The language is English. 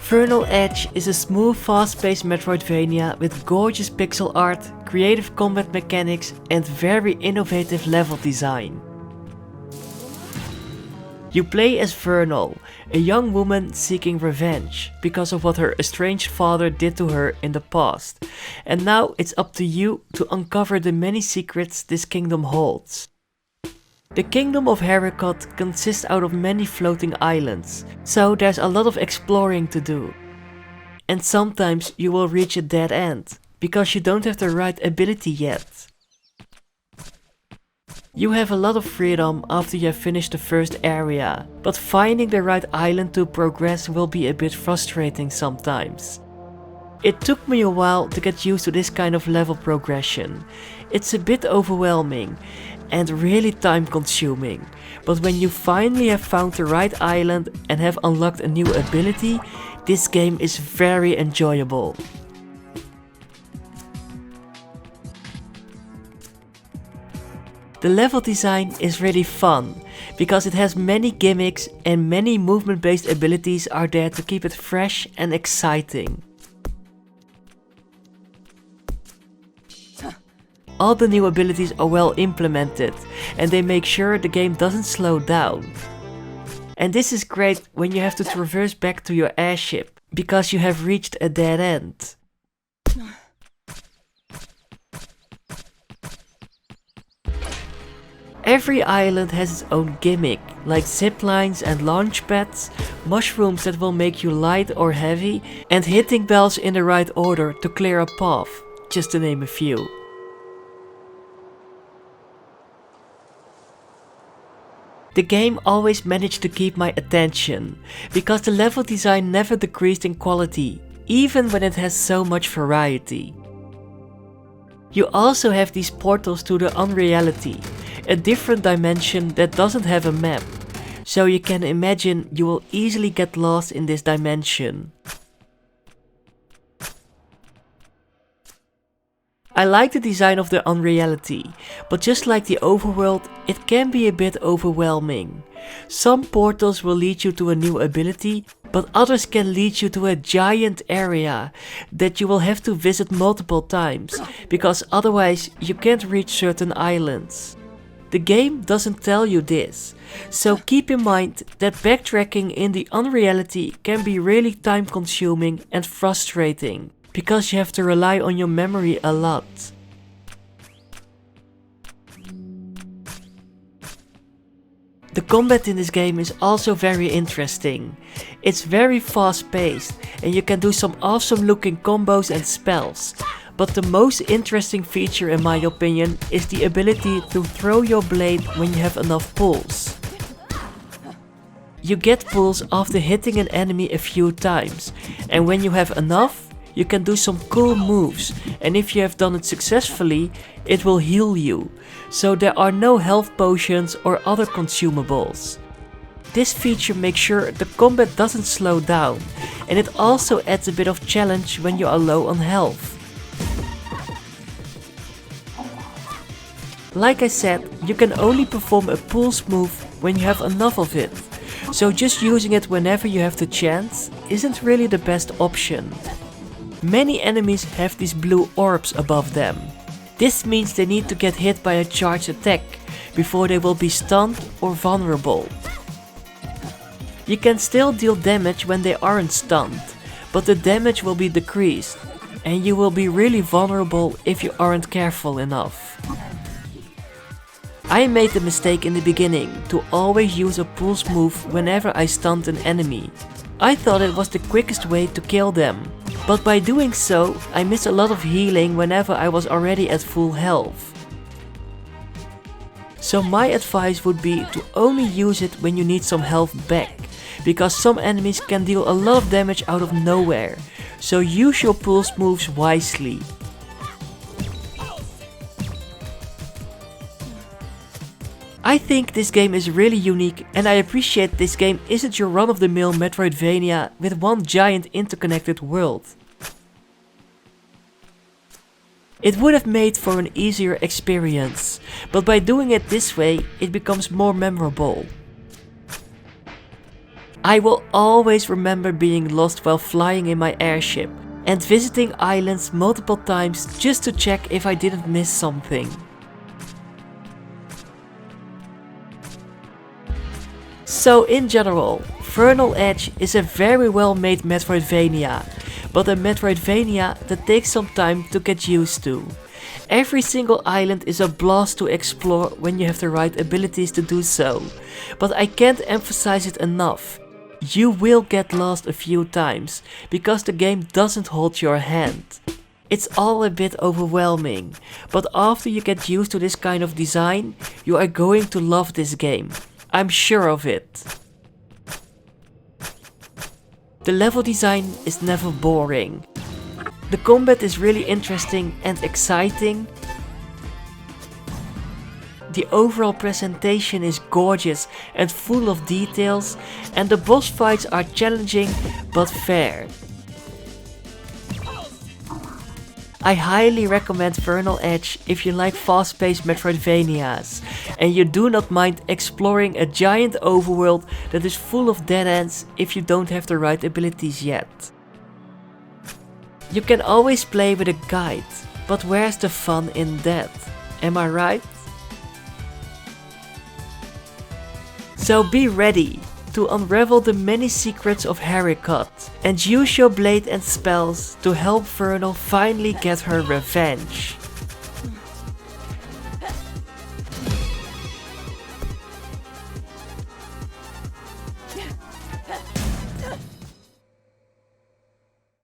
Vernal Edge is a smooth, fast-paced Metroidvania with gorgeous pixel art, creative combat mechanics and very innovative level design. You play as Vernal, a young woman seeking revenge because of what her estranged father did to her in the past, and now it's up to you to uncover the many secrets this kingdom holds. The kingdom of Haricot consists out of many floating islands, so there's a lot of exploring to do. And sometimes you will reach a dead end, because you don't have the right ability yet. You have a lot of freedom after you have finished the first area, but finding the right island to progress will be a bit frustrating sometimes. It took me a while to get used to this kind of level progression. It's a bit overwhelming and really time consuming, but when you finally have found the right island and have unlocked a new ability, this game is very enjoyable. The level design is really fun, because it has many gimmicks and many movement based abilities are there to keep it fresh and exciting. All the new abilities are well implemented and they make sure the game doesn't slow down. And this is great when you have to traverse back to your airship, because you have reached a dead end. Every island has its own gimmick, like zip lines and launch pads, mushrooms that will make you light or heavy, and hitting bells in the right order to clear a path, just to name a few. The game always managed to keep my attention, because the level design never decreased in quality, even when it has so much variety. You also have these portals to the unreality, a different dimension that doesn't have a map, so you can imagine you will easily get lost in this dimension. I like the design of the unreality, but just like the overworld, it can be a bit overwhelming. Some portals will lead you to a new ability, but others can lead you to a giant area that you will have to visit multiple times, because otherwise you can't reach certain islands. The game doesn't tell you this, so keep in mind that backtracking in the unreality can be really time consuming and frustrating, because you have to rely on your memory a lot. The combat in this game is also very interesting. It's very fast paced and you can do some awesome looking combos and spells. But the most interesting feature in my opinion is the ability to throw your blade when you have enough pulls. You get pulls after hitting an enemy a few times, and when you have enough, you can do some cool moves, and if you have done it successfully, it will heal you, so there are no health potions or other consumables. This feature makes sure the combat doesn't slow down, and it also adds a bit of challenge when you are low on health. Like I said, you can only perform a pulse move when you have enough of it, so just using it whenever you have the chance isn't really the best option. Many enemies have these blue orbs above them. This means they need to get hit by a charged attack before they will be stunned or vulnerable. You can still deal damage when they aren't stunned, but the damage will be decreased, and you will be really vulnerable if you aren't careful enough. I made the mistake in the beginning to always use a pulse move whenever I stunned an enemy. I thought it was the quickest way to kill them, but by doing so, I missed a lot of healing whenever I was already at full health. So my advice would be to only use it when you need some health back, because some enemies can deal a lot of damage out of nowhere, so use your pulse moves wisely. I think this game is really unique, and I appreciate this game isn't your run-of-the-mill Metroidvania with one giant interconnected world. It would have made for an easier experience, but by doing it this way, it becomes more memorable. I will always remember being lost while flying in my airship and visiting islands multiple times just to check if I didn't miss something. So in general, Vernal Edge is a very well made Metroidvania, but a Metroidvania that takes some time to get used to. Every single island is a blast to explore when you have the right abilities to do so, but I can't emphasize it enough. You will get lost a few times, because the game doesn't hold your hand. It's all a bit overwhelming, but after you get used to this kind of design, you are going to love this game. I'm sure of it. The level design is never boring. The combat is really interesting and exciting. The overall presentation is gorgeous and full of details, and the boss fights are challenging but fair. I highly recommend Vernal Edge if you like fast-paced Metroidvanias and you do not mind exploring a giant overworld that is full of dead ends if you don't have the right abilities yet. You can always play with a guide, but where's the fun in that? Am I right? So be ready to unravel the many secrets of Haricot and use your blade and spells to help Vernal finally get her revenge.